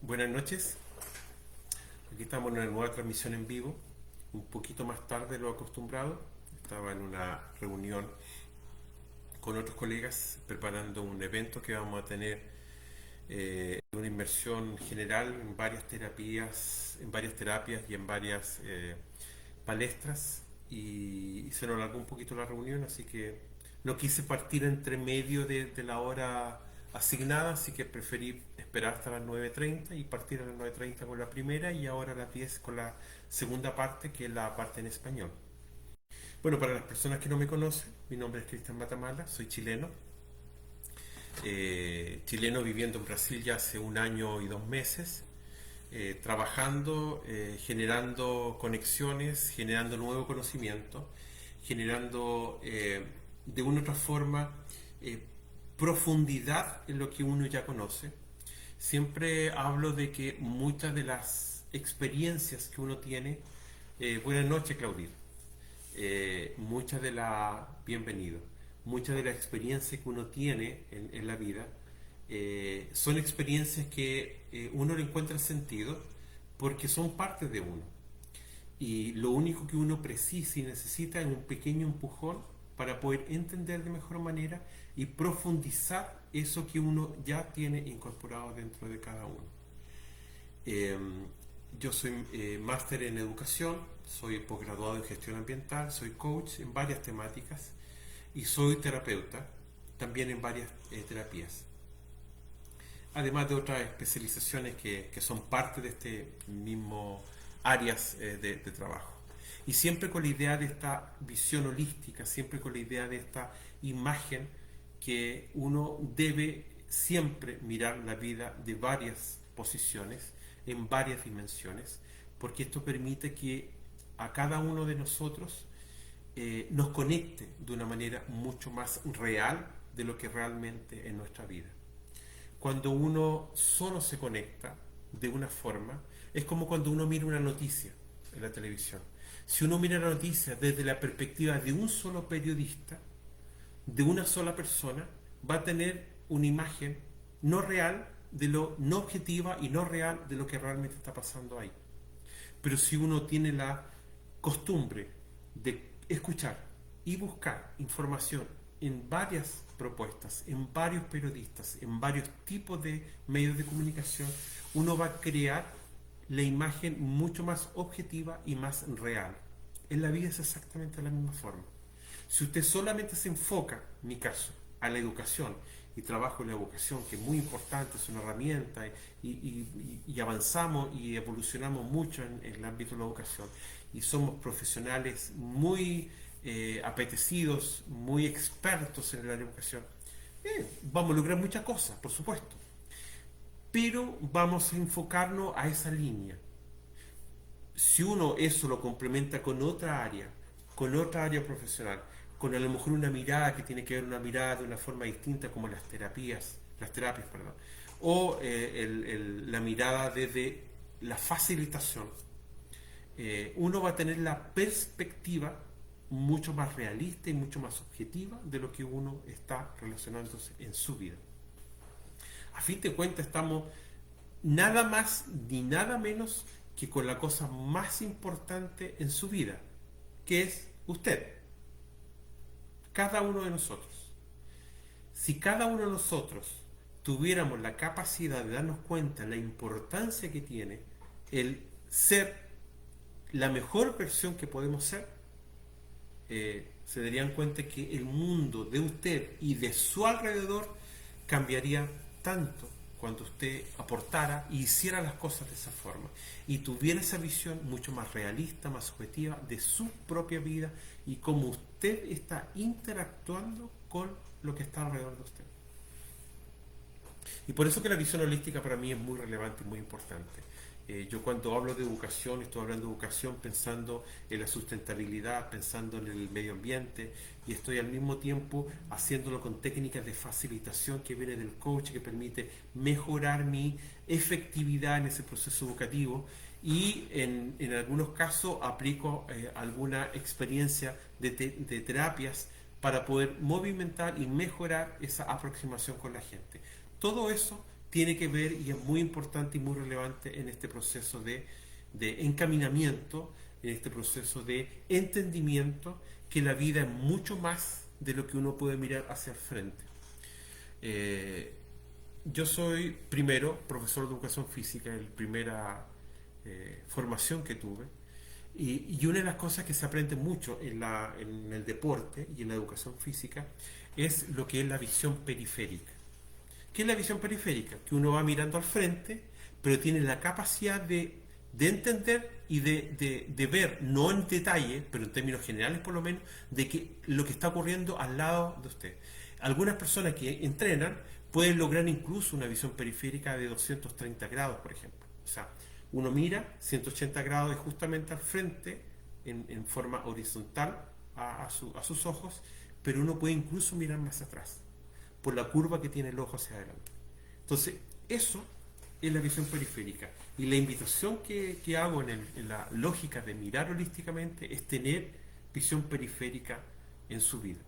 Buenas noches, aquí estamos en una nueva transmisión en vivo, un poquito más tarde de lo acostumbrado. Estaba en una reunión con otros colegas preparando un evento que vamos a tener, una inversión general en varias terapias y en varias palestras, y se nos alargó un poquito la reunión, así que no quise partir entre medio de la hora asignada, así que preferí esperar hasta las 9:30 y partir a las 9:30 con la primera y ahora a las 10 con la segunda parte, que es la parte en español. Bueno, para las personas que no me conocen, mi nombre es Cristian Matamala, soy chileno, chileno viviendo en Brasil ya hace 1 año y 2 meses, trabajando, generando conexiones, generando nuevo conocimiento, generando de una u otra forma eh, profundidad en lo que uno ya conoce. Siempre hablo de que muchas de las experiencias que uno tiene, buenas noches Claudia, muchas de la, bienvenido, muchas de las experiencias que uno tiene en la vida son experiencias que uno le encuentra sentido porque son parte de uno. Y lo único que uno precisa y necesita es un pequeño empujón para poder entender de mejor manera y profundizar eso que uno ya tiene incorporado dentro de cada uno. Eh, yo soy máster en educación, soy posgraduado en gestión ambiental, soy coach en varias temáticas y soy terapeuta también en varias terapias. Además de otras especializaciones que son parte de este mismo áreas de trabajo. Y siempre con la idea de esta visión holística, siempre con la idea de esta imagen que uno debe siempre mirar la vida de varias posiciones, en varias dimensiones, porque esto permite que a cada uno de nosotros nos conecte de una manera mucho más real de lo que realmente es nuestra vida. Cuando uno solo se conecta de una forma, es como cuando uno mira una noticia en la televisión. Si uno mira la noticia desde la perspectiva de un solo periodista, de una sola persona, va a tener una imagen no real de lo no objetiva y no real de lo que realmente está pasando ahí. Pero si uno tiene la costumbre de escuchar y buscar información en varias propuestas, en varios periodistas, en varios tipos de medios de comunicación, uno va a crear la imagen mucho más objetiva y más real. En la vida es exactamente de la misma forma. Si usted solamente se enfoca, en mi caso, a la educación, y trabajo en la educación, que es muy importante, es una herramienta, y avanzamos y evolucionamos mucho en el ámbito de la educación, y somos profesionales muy apetecidos, muy expertos en la educación, vamos a lograr muchas cosas, por supuesto, pero vamos a enfocarnos a esa línea. Si uno eso lo complementa con otra área profesional, con a lo mejor una mirada que tiene que ver una mirada de una forma distinta como las terapias, perdón, o la mirada desde la facilitación, uno va a tener la perspectiva mucho más realista y mucho más objetiva de lo que uno está relacionándose en su vida. A fin de cuentas estamos nada más ni nada menos que con la cosa más importante en su vida, que es usted, cada uno de nosotros. Si cada uno de nosotros tuviéramos la capacidad de darnos cuenta de la importancia que tiene el ser la mejor versión que podemos ser, se darían cuenta que el mundo de usted y de su alrededor cambiaría tanto cuando usted aportara y hiciera las cosas de esa forma y tuviera esa visión mucho más realista, más objetiva de su propia vida y cómo usted está interactuando con lo que está alrededor de usted. Y por eso que la visión holística para mí es muy relevante y muy importante. Yo cuando hablo de educación, estoy hablando de educación pensando en la sustentabilidad, pensando en el medio ambiente, y estoy al mismo tiempo haciéndolo con técnicas de facilitación que viene del coach, que permite mejorar mi efectividad en ese proceso educativo, y en algunos casos aplico alguna experiencia de terapias para poder movimentar y mejorar esa aproximación con la gente. Todo eso tiene que ver y es muy importante y muy relevante en este proceso de encaminamiento, en este proceso de entendimiento que la vida es mucho más de lo que uno puede mirar hacia el frente. Eh, yo soy primero profesor de educación física, la primera formación que tuve, y una de las cosas que se aprende mucho en el deporte y en la educación física es lo que es la visión periférica. ¿Qué es la visión periférica? Que uno va mirando al frente, pero tiene la capacidad de entender y de ver, no en detalle, pero en términos generales por lo menos, de que lo que está ocurriendo al lado de usted. Algunas personas que entrenan pueden lograr incluso una visión periférica de 230 grados, por ejemplo. O sea, uno mira 180 grados justamente al frente, en forma horizontal a sus ojos, pero uno puede incluso mirar más atrás por la curva que tiene el ojo hacia adelante. Entonces, eso es la visión periférica. Y la invitación que hago en la lógica de mirar holísticamente es tener visión periférica en su vida.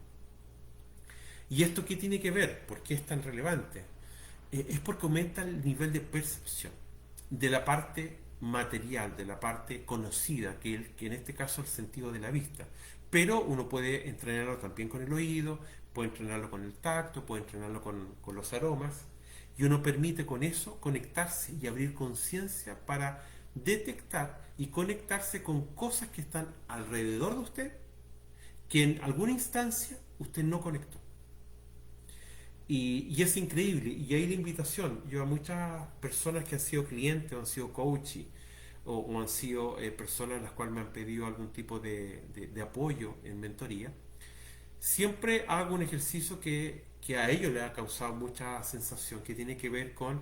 ¿Y esto qué tiene que ver? ¿Por qué es tan relevante? Es porque aumenta el nivel de percepción de la parte material, de la parte conocida, que en este caso es el sentido de la vista. Pero uno puede entrenarlo también con el oído, puede entrenarlo con el tacto, puede entrenarlo con los aromas, y uno permite con eso conectarse y abrir conciencia para detectar y conectarse con cosas que están alrededor de usted, que en alguna instancia usted no conectó. Y es increíble, y ahí la invitación, yo a muchas personas que han sido clientes o han sido coaches o han sido personas a las cuales me han pedido algún tipo de apoyo en mentoría, siempre hago un ejercicio que a ellos les ha causado mucha sensación, que tiene que ver con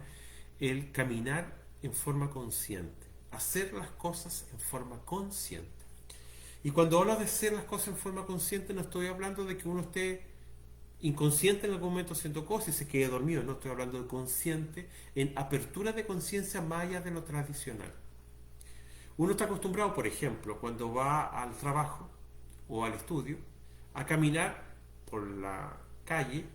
el caminar en forma consciente, hacer las cosas en forma consciente. Y cuando hablo de hacer las cosas en forma consciente, no estoy hablando de que uno esté inconsciente en algún momento haciendo cosas y se quede dormido, no estoy hablando de consciente en apertura de conciencia más allá de lo tradicional. Uno está acostumbrado, por ejemplo, cuando va al trabajo o al estudio, a caminar por la calle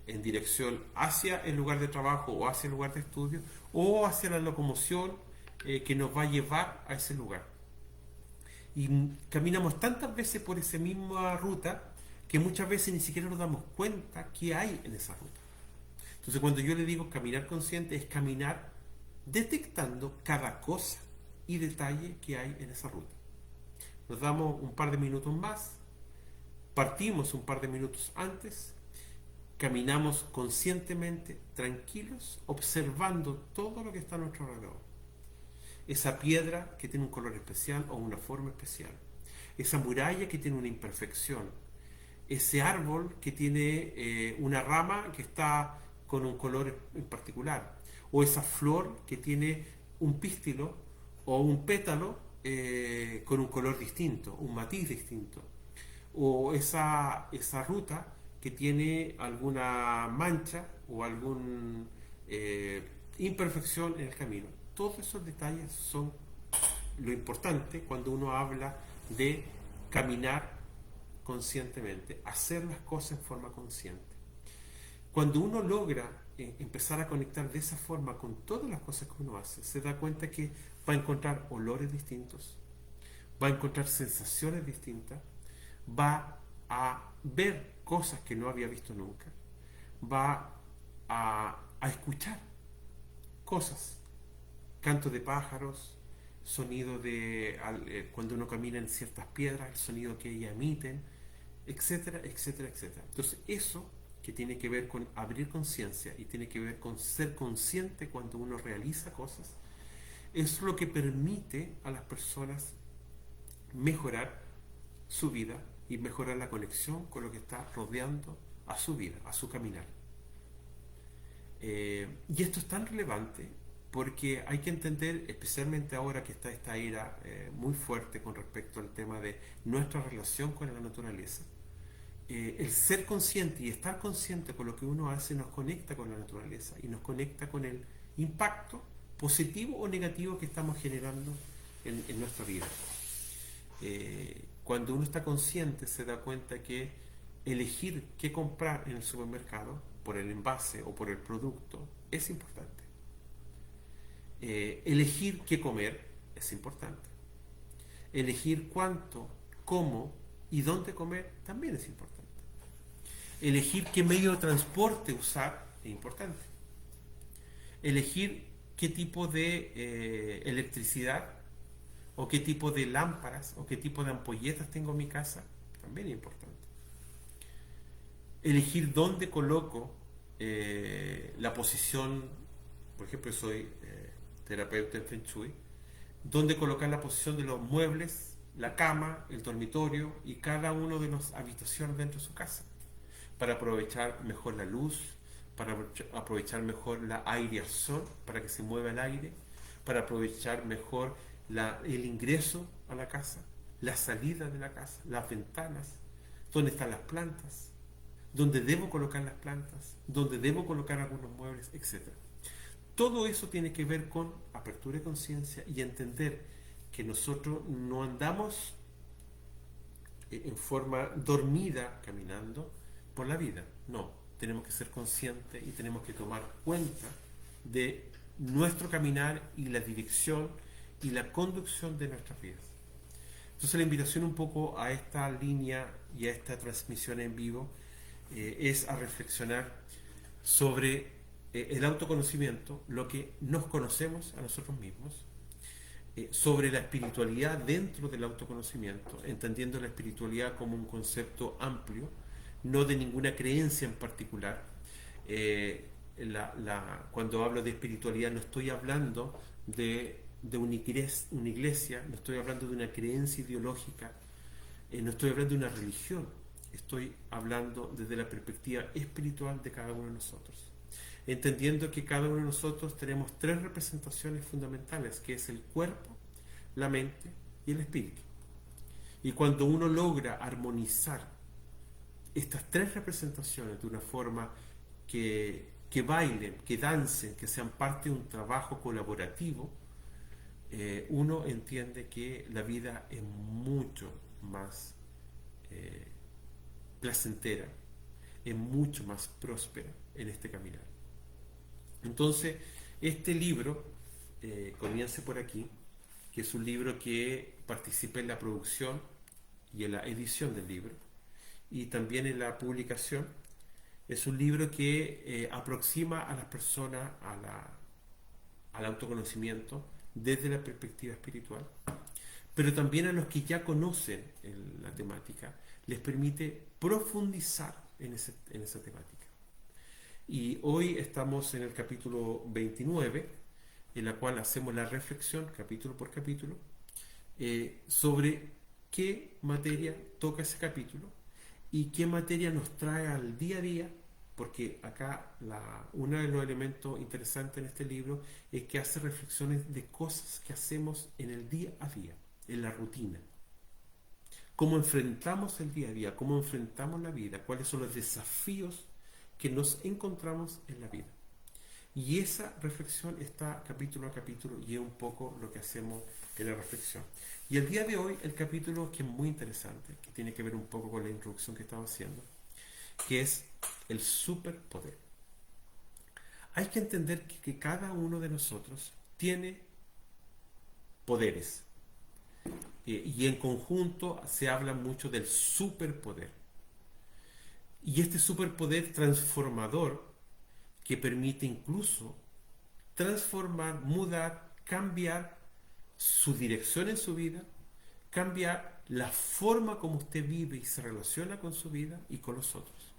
en dirección hacia el lugar de trabajo o hacia el lugar de estudio o hacia la locomoción que nos va a llevar a ese lugar. Y caminamos tantas veces por esa misma ruta que muchas veces ni siquiera nos damos cuenta qué hay en esa ruta. Entonces cuando yo le digo caminar consciente es caminar detectando cada cosa y detalle que hay en esa ruta. Nos damos un par de minutos más, partimos un par de minutos antes, caminamos conscientemente, tranquilos, observando todo lo que está a nuestro alrededor. Esa piedra que tiene un color especial o una forma especial. Esa muralla que tiene una imperfección. Ese árbol que tiene una rama que está con un color en particular. O esa flor que tiene un pístilo o un pétalo con un color distinto, un matiz distinto. O esa ruta que tiene alguna mancha o alguna imperfección en el camino. Todos esos detalles son lo importante cuando uno habla de caminar conscientemente, hacer las cosas en forma consciente. Cuando uno logra empezar a conectar de esa forma con todas las cosas que uno hace, se da cuenta que va a encontrar olores distintos, va a encontrar sensaciones distintas, va a ver cosas que no había visto nunca, va a escuchar cosas, canto de pájaros, sonido de cuando uno camina en ciertas piedras, el sonido que ellas emiten, etcétera, etcétera, etcétera. Entonces eso que tiene que ver con abrir conciencia y tiene que ver con ser consciente cuando uno realiza cosas, es lo que permite a las personas mejorar su vida y mejorar la conexión con lo que está rodeando a su vida, a su caminar. Y esto es tan relevante porque hay que entender, especialmente ahora que está esta era muy fuerte con respecto al tema de nuestra relación con la naturaleza, el ser consciente y estar consciente con lo que uno hace nos conecta con la naturaleza y nos conecta con el impacto positivo o negativo que estamos generando en nuestra vida. Cuando uno está consciente se da cuenta que elegir qué comprar en el supermercado, por el envase o por el producto es importante. Elegir qué comer es importante. Elegir cuánto, cómo y dónde comer también es importante. Elegir qué medio de transporte usar es importante. Elegir qué tipo de electricidad o qué tipo de lámparas o qué tipo de ampolletas tengo en mi casa también es importante. Elegir dónde coloco la posición, por ejemplo, soy terapeuta en Feng Shui, dónde colocar la posición de los muebles, la cama, el dormitorio y cada uno de las habitaciones dentro de su casa, para aprovechar mejor la luz, para aprovechar mejor la aireación, para que se mueva el aire, para aprovechar mejor el ingreso a la casa, la salida de la casa, las ventanas, dónde están las plantas, dónde debo colocar las plantas, dónde debo colocar algunos muebles, etc. Todo eso tiene que ver con apertura de conciencia y entender que nosotros no andamos en forma dormida caminando por la vida. No, tenemos que ser conscientes y tenemos que tomar cuenta de nuestro caminar y la dirección y la conducción de nuestras vidas. Entonces la invitación un poco a esta línea y a esta transmisión en vivo es a reflexionar sobre el autoconocimiento, lo que nos conocemos a nosotros mismos, sobre la espiritualidad dentro del autoconocimiento, entendiendo la espiritualidad como un concepto amplio, no de ninguna creencia en particular. Cuando hablo de espiritualidad no estoy hablando de una iglesia, no estoy hablando de una creencia ideológica, no estoy hablando de una religión, estoy hablando desde la perspectiva espiritual de cada uno de nosotros, entendiendo que cada uno de nosotros tenemos tres representaciones fundamentales, que es el cuerpo, la mente y el espíritu. Y cuando uno logra armonizar estas tres representaciones de una forma que bailen, que dancen, que sean parte de un trabajo colaborativo, uno entiende que la vida es mucho más placentera, es mucho más próspera en este caminar. Entonces, este libro, Comience por aquí, que es un libro que participa en la producción y en la edición del libro, y también en la publicación, es un libro que aproxima a las personas al autoconocimiento desde la perspectiva espiritual, pero también a los que ya conocen la temática, les permite profundizar en esa temática. Y hoy estamos en el capítulo 29, en la cual hacemos la reflexión, capítulo por capítulo, sobre qué materia toca ese capítulo y qué materia nos trae al día a día, porque acá uno de los elementos interesantes en este libro es que hace reflexiones de cosas que hacemos en el día a día, en la rutina. Cómo enfrentamos el día a día, cómo enfrentamos la vida, cuáles son los desafíos que nos encontramos en la vida. Y esa reflexión está capítulo a capítulo y es un poco lo que hacemos en la reflexión. Y el día de hoy, el capítulo que es muy interesante, que tiene que ver un poco con la introducción que estaba haciendo, que es el superpoder. Hay que entender que cada uno de nosotros tiene poderes. Y en conjunto se habla mucho del superpoder. Y este superpoder transformador que permite incluso transformar, mudar, cambiar su dirección en su vida, cambiar la forma como usted vive y se relaciona con su vida y con los otros.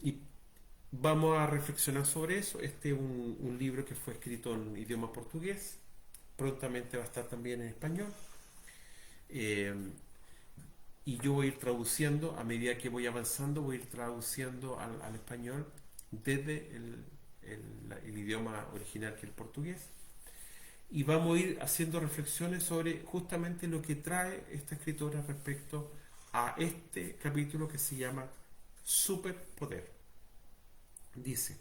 Y vamos a reflexionar sobre eso. Este es un libro que fue escrito en idioma portugués, prontamente va a estar también en español. Y yo voy a ir traduciendo, a medida que voy avanzando, voy a ir traduciendo al español desde el idioma original, que es el portugués. Y vamos a ir haciendo reflexiones sobre justamente lo que trae esta escritora respecto a este capítulo que se llama Superpoder. Dice: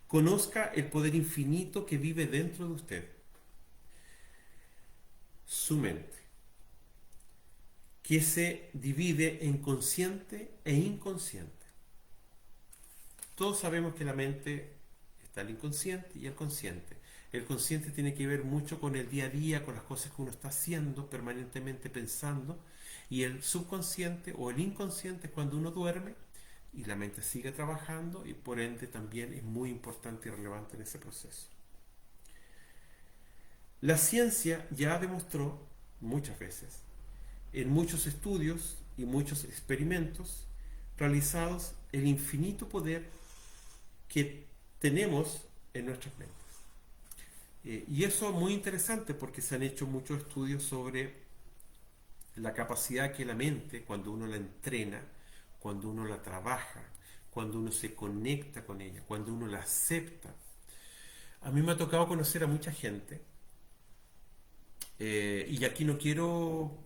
conozca el poder infinito que vive dentro de usted, su mente, que se divide en consciente e inconsciente. Todos sabemos que la mente está el inconsciente y el consciente. El consciente tiene que ver mucho con el día a día, con las cosas que uno está haciendo, permanentemente pensando, y el subconsciente o el inconsciente es cuando uno duerme y la mente sigue trabajando y por ende también es muy importante y relevante en ese proceso. La ciencia ya demostró muchas veces, en muchos estudios y muchos experimentos realizados, el infinito poder que tenemos en nuestras mentes. Y eso es muy interesante porque se han hecho muchos estudios sobre la capacidad que la mente, cuando uno la entrena, cuando uno la trabaja, cuando uno se conecta con ella, cuando uno la acepta. A mí me ha tocado conocer a mucha gente, y aquí no quiero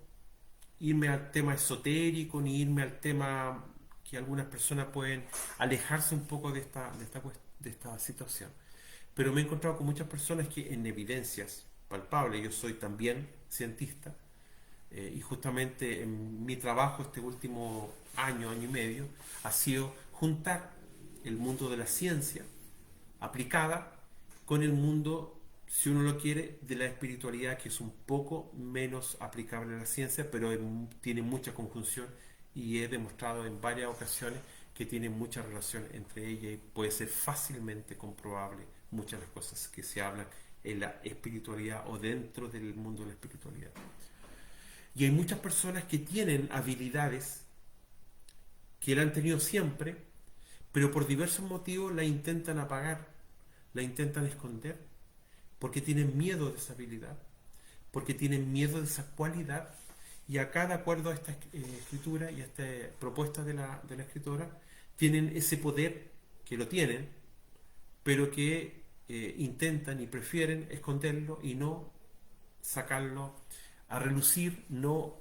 irme al tema esotérico ni irme al tema que algunas personas pueden alejarse un poco de esta situación. Pero me he encontrado con muchas personas que en evidencias palpables, yo soy también cientista, y justamente en mi trabajo este último año, año y medio, ha sido juntar el mundo de la ciencia aplicada con el mundo, si uno lo quiere, de la espiritualidad, que es un poco menos aplicable a la ciencia, pero tiene mucha conjunción y he demostrado en varias ocasiones que tiene mucha relación entre ella y puede ser fácilmente comprobable muchas de las cosas que se hablan en la espiritualidad o dentro del mundo de la espiritualidad. Y hay muchas personas que tienen habilidades que la han tenido siempre, pero por diversos motivos la intentan apagar, la intentan esconder, porque tienen miedo de esa habilidad, porque tienen miedo de esa cualidad. Y acá, de acuerdo a esta escritura y a esta propuesta de la escritora, tienen ese poder, que lo tienen, pero que intentan y prefieren esconderlo y no sacarlo a relucir, no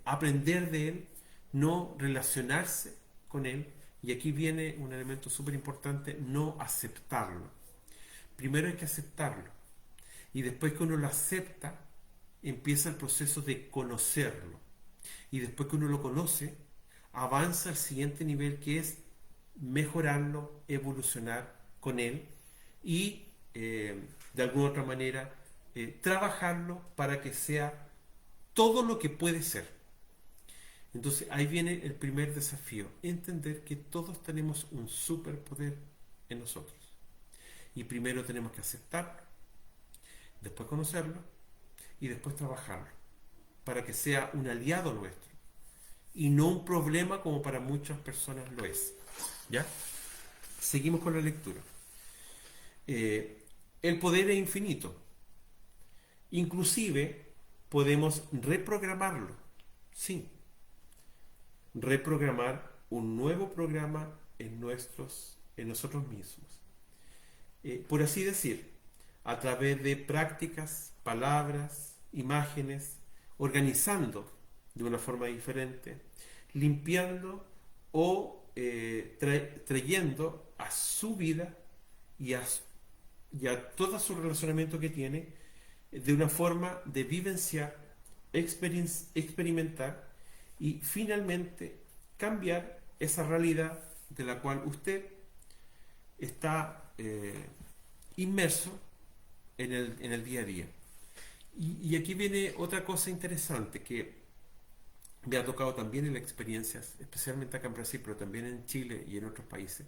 aprender de él, no relacionarse con él. Y aquí viene un elemento súper importante: no aceptarlo. Primero hay que aceptarlo, y después que uno lo acepta, empieza el proceso de conocerlo. Y después que uno lo conoce, avanza al siguiente nivel, que es mejorarlo, evolucionar con él y de alguna otra manera trabajarlo para que sea todo lo que puede ser. Entonces ahí viene el primer desafío: entender que todos tenemos un superpoder en nosotros. Y primero tenemos que aceptarlo, después conocerlo y después trabajarlo para que sea un aliado nuestro y no un problema como para muchas personas lo es. ¿Ya? Seguimos con la lectura. El poder es infinito. Inclusive podemos reprogramarlo. Sí. Reprogramar un nuevo programa en nosotros mismos. Por así decir, a través de prácticas, palabras, imágenes, organizando de una forma diferente, limpiando o trayendo a su vida y a todo su relacionamiento que tiene de una forma de vivenciar, experimentar y finalmente cambiar esa realidad de la cual usted está inmerso en el día a día. Y aquí viene otra cosa interesante que me ha tocado también en las experiencias, especialmente acá en Brasil, pero también en Chile y en otros países,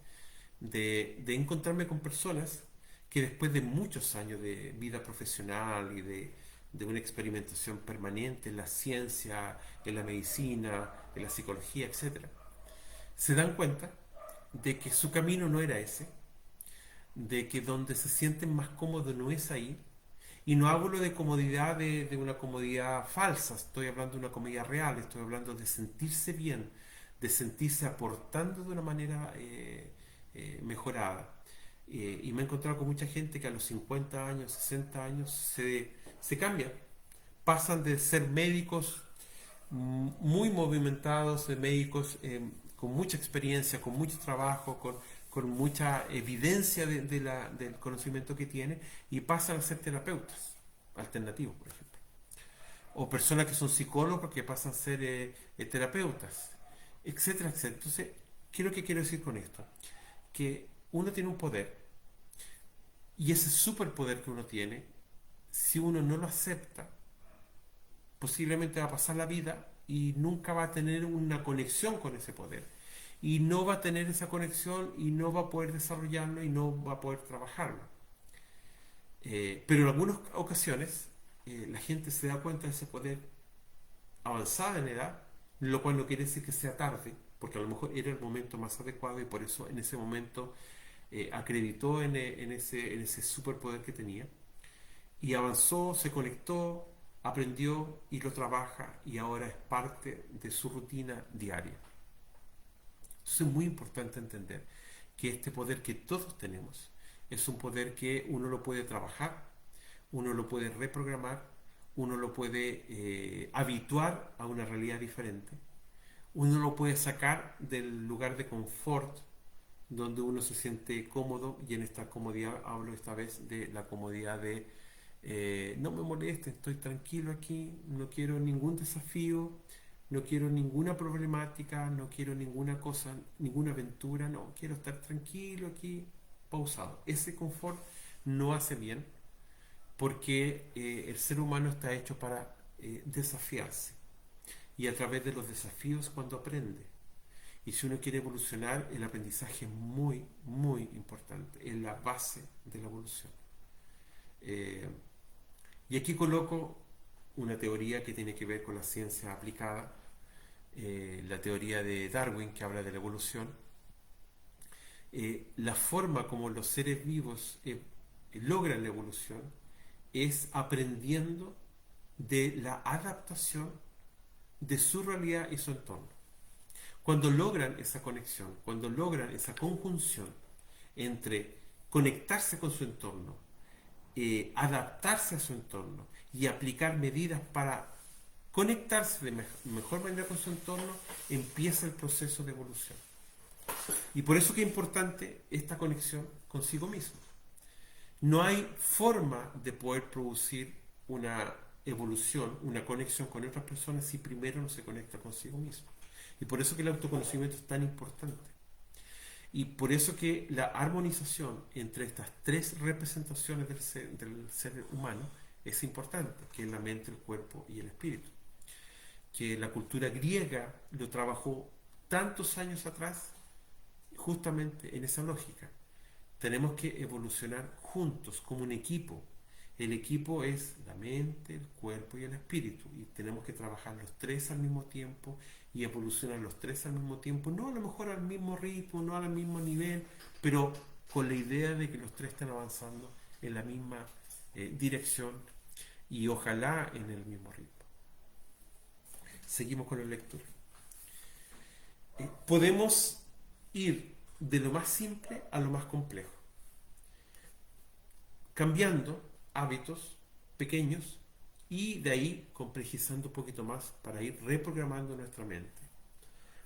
de encontrarme con personas que después de muchos años de vida profesional y de una experimentación permanente en la ciencia, en la medicina, en la psicología, etc., se dan cuenta de que su camino no era ese, de que donde se sienten más cómodos no es ahí. Y no hablo de comodidad, de una comodidad falsa, estoy hablando de una comodidad real, estoy hablando de sentirse bien, de sentirse aportando de una manera mejorada. Y me he encontrado con mucha gente que a los 50 años, 60 años se cambian, pasan de ser médicos muy movimentados, de médicos con mucha experiencia, con mucho trabajo, con mucha evidencia del conocimiento que tiene, y pasan a ser terapeutas alternativos, por ejemplo. O personas que son psicólogos que pasan a ser terapeutas, etcétera, etcétera. Entonces, ¿qué es lo que quiero decir con esto? Que uno tiene un poder y ese superpoder que uno tiene, si uno no lo acepta, posiblemente va a pasar la vida y nunca va a tener una conexión con ese poder. Y no va a tener esa conexión y no va a poder desarrollarlo y no va a poder trabajarlo. Pero en algunas ocasiones la gente se da cuenta de ese poder avanzada en edad, lo cual no quiere decir que sea tarde, porque a lo mejor era el momento más adecuado y por eso en ese momento acreditó en ese superpoder que tenía y avanzó, se conectó, aprendió y lo trabaja y ahora es parte de su rutina diaria. Entonces es muy importante entender que este poder que todos tenemos es un poder que uno lo puede trabajar, uno lo puede reprogramar, uno lo puede habituar a una realidad diferente, uno lo puede sacar del lugar de confort donde uno se siente cómodo, y en esta comodidad hablo esta vez de la comodidad de no me moleste, estoy tranquilo aquí, no quiero ningún desafío, no quiero ninguna problemática, no quiero ninguna cosa, ninguna aventura, no, quiero estar tranquilo aquí, pausado. Ese confort no hace bien porque el ser humano está hecho para desafiarse y a través de los desafíos cuando aprende. Y si uno quiere evolucionar, el aprendizaje es muy, muy importante, es la base de la evolución. Eh, y aquí coloco una teoría que tiene que ver con la ciencia aplicada, la teoría de Darwin que habla de la evolución. La forma como los seres vivos logran la evolución es aprendiendo de la adaptación de su realidad y su entorno. Cuando logran esa conexión, cuando logran esa conjunción entre conectarse con su entorno, adaptarse a su entorno y aplicar medidas para conectarse de mejor manera con su entorno, empieza el proceso de evolución. Y por eso que es importante esta conexión consigo mismo. No hay forma de poder producir una evolución, una conexión con otras personas si primero no se conecta consigo mismo. Y por eso que el autoconocimiento es tan importante. Y por eso que la armonización entre estas tres representaciones del ser humano es importante, que es la mente, el cuerpo y el espíritu. Que la cultura griega lo trabajó tantos años atrás justamente en esa lógica. Tenemos que evolucionar juntos, como un equipo. El equipo es la mente, el cuerpo y el espíritu. Y tenemos que trabajar los tres al mismo tiempo y evolucionar los tres al mismo tiempo. No a lo mejor al mismo ritmo, no al mismo nivel, pero con la idea de que los tres estén avanzando en la misma dirección y ojalá en el mismo ritmo. Seguimos con la lectura. Podemos ir de lo más simple a lo más complejo, cambiando hábitos pequeños y de ahí complejizando un poquito más para ir reprogramando nuestra mente.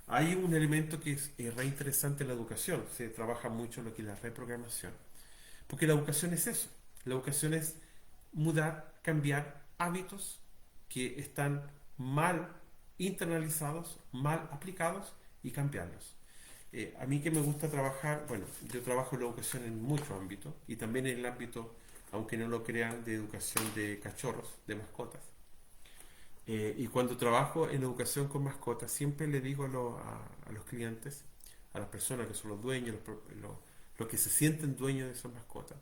Hay un elemento que es re interesante en la educación, se trabaja mucho en lo que es la reprogramación, porque la educación es eso, la educación es mudar, cambiar hábitos que están mal internalizados, mal aplicados y cambiarlos. A mí que me gusta trabajar, bueno, yo trabajo en la educación en muchos ámbitos y también en el ámbito, aunque no lo crean, de educación de cachorros, de mascotas. Y cuando trabajo en educación con mascotas, siempre le digo a los clientes, a las personas que son los dueños, los que se sienten dueños de esas mascotas,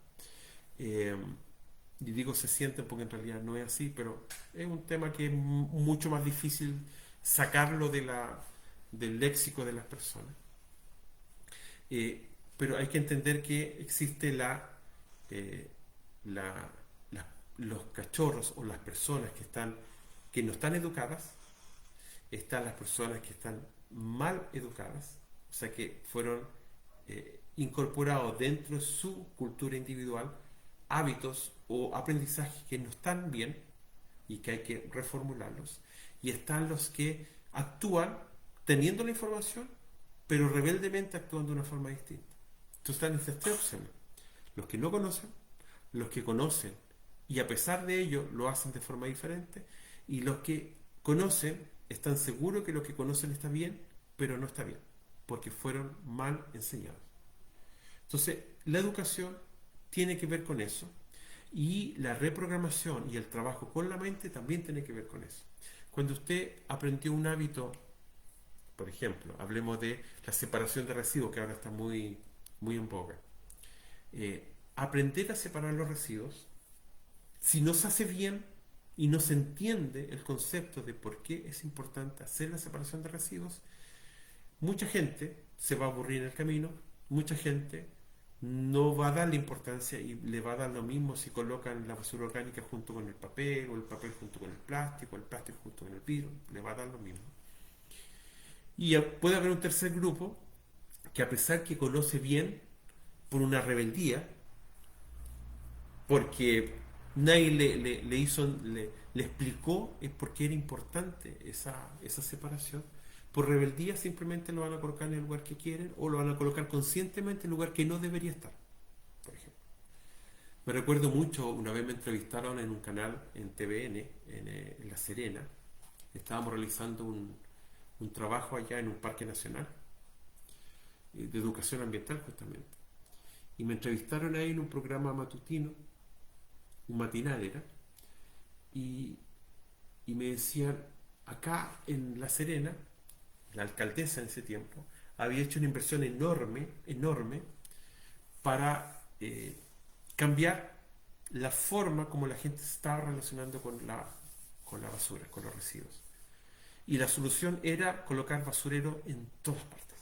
y digo se sienten porque en realidad no es así, pero es un tema que es mucho más difícil sacarlo del léxico de las personas. Pero hay que entender que existe eh, la- los cachorros o las personas que no están educadas, están las personas que están mal educadas, o sea que fueron incorporados dentro de su cultura individual hábitos o aprendizajes que no están bien y que hay que reformularlos. Y están los que actúan teniendo la información, pero rebeldemente actúan de una forma distinta. Entonces están estas tres opciones. Los que no conocen, los que conocen y a pesar de ello lo hacen de forma diferente, y los que conocen están seguros que lo que conocen está bien, pero no está bien, porque fueron mal enseñados. Entonces, la educación tiene que ver con eso y la reprogramación y el trabajo con la mente también tiene que ver con eso. Cuando usted aprendió un hábito, por ejemplo, hablemos de la separación de residuos, que ahora está muy en boga. Aprender a separar los residuos, si no se hace bien y no se entiende el concepto de por qué es importante hacer la separación de residuos, mucha gente se va a aburrir en el camino, mucha gente no va a darle importancia y le va a dar lo mismo si colocan la basura orgánica junto con el papel, o el papel junto con el plástico junto con el vidrio, le va a dar lo mismo. Y puede haber un tercer grupo que, a pesar que conoce bien, por una rebeldía, porque nadie le explicó por qué era importante esa separación, por rebeldía simplemente lo van a colocar en el lugar que quieren o lo van a colocar conscientemente en el lugar que no debería estar, por ejemplo. Me recuerdo mucho, una vez me entrevistaron en un canal en TVN, en La Serena. Estábamos realizando un trabajo allá en un parque nacional de educación ambiental justamente. Y me entrevistaron ahí en un programa matutino, un matinal era, y, y me decían, acá en La Serena, la alcaldesa en ese tiempo, había hecho una inversión enorme para cambiar la forma como la gente se estaba relacionando con la basura, con los residuos. Y la solución era colocar basurero en todas partes.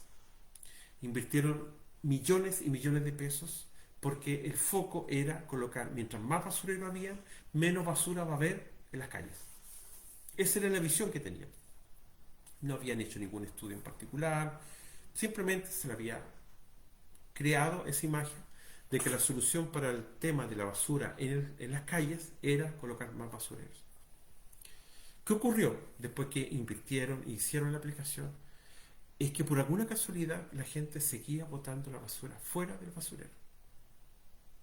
Invirtieron millones y millones de pesos porque el foco era colocar, mientras más basurero había, menos basura va a haber en las calles. Esa era la visión que tenían. No habían hecho ningún estudio en particular, simplemente se le había creado esa imagen de que la solución para el tema de la basura en las calles era colocar más basureros. ¿Qué ocurrió después que invirtieron e hicieron la aplicación? Es que por alguna casualidad la gente seguía botando la basura fuera del basurero.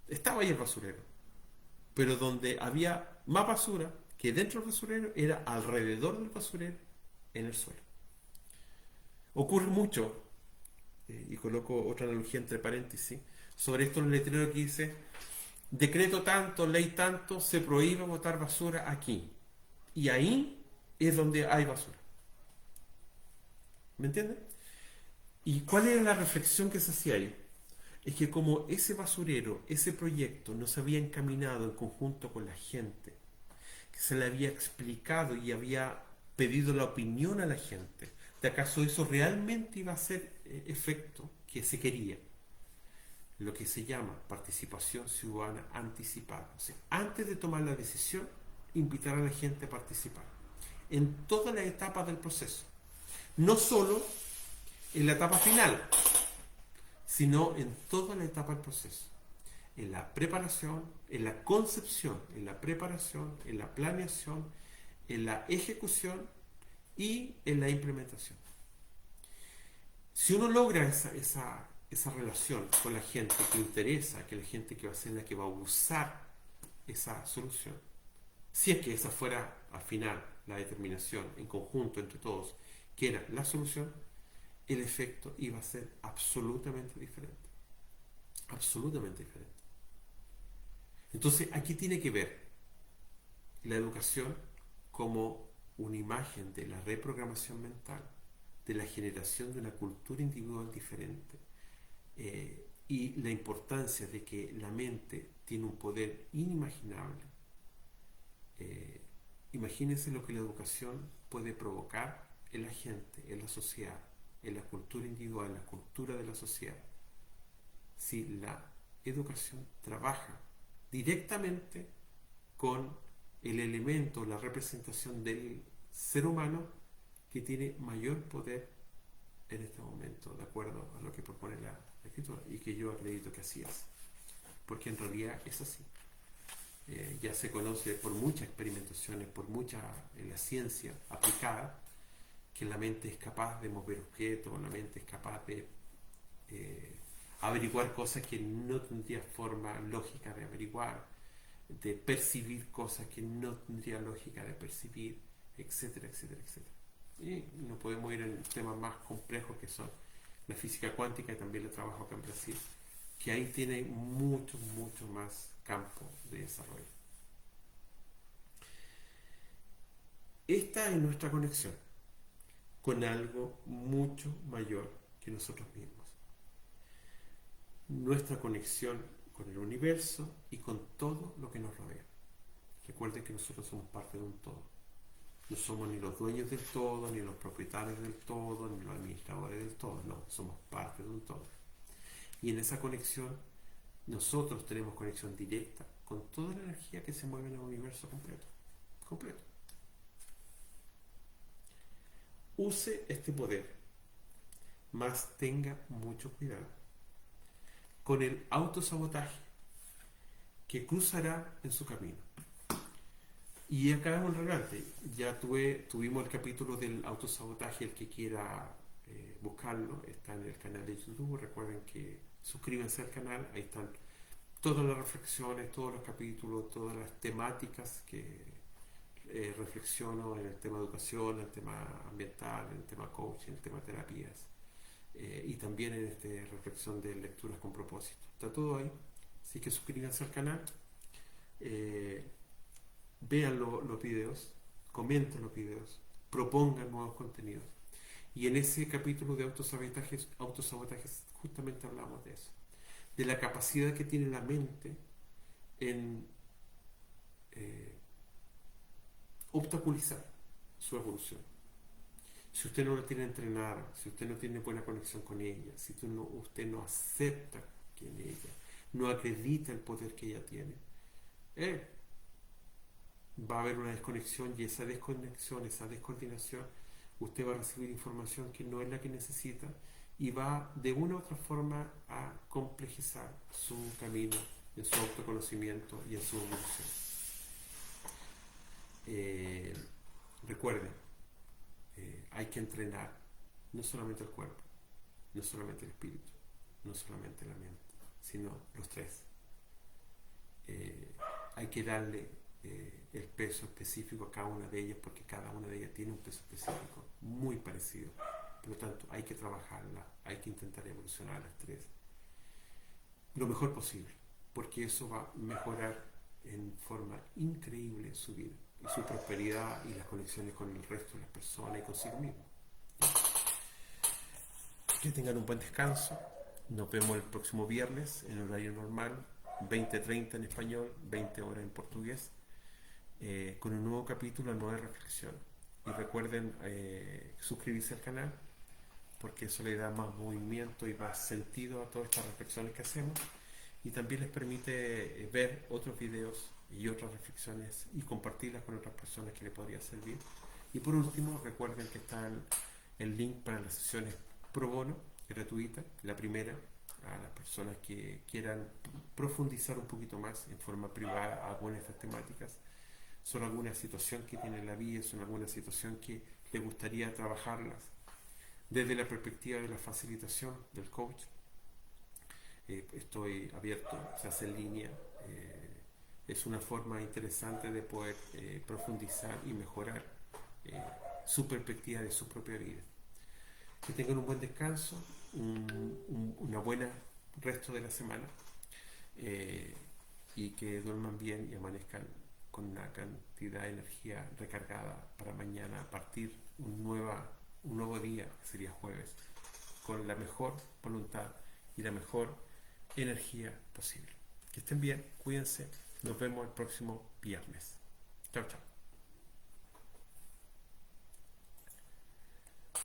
Estaba ahí el basurero, pero donde había más basura que dentro del basurero era alrededor del basurero, en el suelo. Ocurre mucho, y coloco otra analogía entre paréntesis, sobre esto en el letrero que dice: decreto tanto, ley tanto, se prohíbe botar basura aquí. Y ahí es donde hay basura. ¿Me entienden? ¿Y cuál era la reflexión que se hacía ahí? Es que como ese basurero, ese proyecto no se había encaminado en conjunto con la gente, que se le había explicado y había pedido la opinión a la gente, de acaso eso realmente iba a hacer efecto que se quería, lo que se llama participación ciudadana anticipada. O sea, antes de tomar la decisión, invitar a la gente a participar en todas las etapas del proceso, no solo en la etapa final, sino en toda la etapa del proceso, en la preparación, en la concepción, en la preparación, en la planeación, en la ejecución y en la implementación. Si uno logra esa relación con la gente que interesa, que la gente que va a ser la que va a usar esa solución, si es que esa fuera al final la determinación en conjunto entre todos, que era la solución, el efecto iba a ser absolutamente diferente. Absolutamente diferente. Entonces, aquí tiene que ver la educación como una imagen de la reprogramación mental, de la generación de una cultura individual diferente, y la importancia de que la mente tiene un poder inimaginable. Imagínense lo que la educación puede provocar en la gente, en la sociedad, en la cultura individual, en la cultura de la sociedad, si la educación trabaja directamente con el elemento, la representación del ser humano que tiene mayor poder en este momento, de acuerdo a lo que propone la escritura, y que yo acredito que así es, porque en realidad es así. Ya se conoce por muchas experimentaciones, por mucha en la ciencia aplicada, que la mente es capaz de mover objetos, la mente es capaz de averiguar cosas que no tendría forma lógica de averiguar, de percibir cosas que no tendría lógica de percibir, etcétera, etcétera, etcétera. Y no podemos ir en temas más complejos que son la física cuántica, y también el trabajo acá en Brasil, que ahí tiene mucho, mucho más campo de desarrollo. Esta es nuestra conexión con algo mucho mayor que nosotros mismos. Nuestra conexión con el universo y con todo lo que nos rodea. Recuerden que nosotros somos parte de un todo. No somos ni los dueños del todo, ni los propietarios del todo, ni los administradores del todo. No, somos parte de un todo. Y en esa conexión, nosotros tenemos conexión directa con toda la energía que se mueve en el universo completo. Completo. Use este poder, mas tenga mucho cuidado con el autosabotaje que cruzará en su camino. Y acá es un regate. Ya tuvimos el capítulo del autosabotaje. El que quiera buscarlo está en el canal de YouTube. Recuerden que suscríbanse al canal. Ahí están todas las reflexiones, todos los capítulos, todas las temáticas que reflexiono en el tema educación, en el tema ambiental, en el tema coaching, en el tema terapias. Y también en esta reflexión de lecturas con propósito. Está todo ahí. Así que suscríbanse al canal. Vean los videos, comenten los videos, propongan nuevos contenidos. Y en ese capítulo de autosabotajes justamente hablamos de eso, de la capacidad que tiene la mente en obstaculizar su evolución. Si usted no la tiene entrenada, si usted no tiene buena conexión con ella, si usted no acepta que en ella, no acredita el poder que ella tiene, va a haber una desconexión, y esa desconexión, esa descoordinación, usted va a recibir información que no es la que necesita y va de una u otra forma a complejizar su camino en su autoconocimiento y en su evolución. Recuerden, hay que entrenar no solamente el cuerpo, no solamente el espíritu, no solamente la mente, sino los tres. Hay que darle el peso específico a cada una de ellas, porque cada una de ellas tiene un peso específico muy parecido. Por lo tanto, hay que trabajarla, hay que intentar evolucionar las tres lo mejor posible, porque eso va a mejorar en forma increíble su vida y su prosperidad y las conexiones con el resto de las personas y consigo mismo. Que tengan un buen descanso. Nos vemos el próximo viernes en horario normal, 20:30 en español, 20 horas en portugués, con un nuevo capítulo, una nueva reflexión. Y recuerden suscribirse al canal, porque eso le da más movimiento y más sentido a todas estas reflexiones que hacemos, y también les permite ver otros videos y otras reflexiones y compartirlas con otras personas que les podría servir. Y por último, recuerden que está el link para las sesiones pro bono, gratuita, la primera, a las personas que quieran profundizar un poquito más en forma privada algunas de estas temáticas. Son alguna situación que tiene en la vida, son alguna situación que le gustaría trabajarlas desde la perspectiva de la facilitación del coach. Estoy abierto, se hace en línea. Es una forma interesante de poder profundizar y mejorar su perspectiva de su propia vida. Que tengan un buen descanso, una buena resto de la semana, y que duerman bien y amanezcan con una cantidad de energía recargada para mañana, a partir un nuevo día, que sería jueves, con la mejor voluntad y la mejor energía posible. Que estén bien, cuídense, nos vemos el próximo viernes. Chao, chao.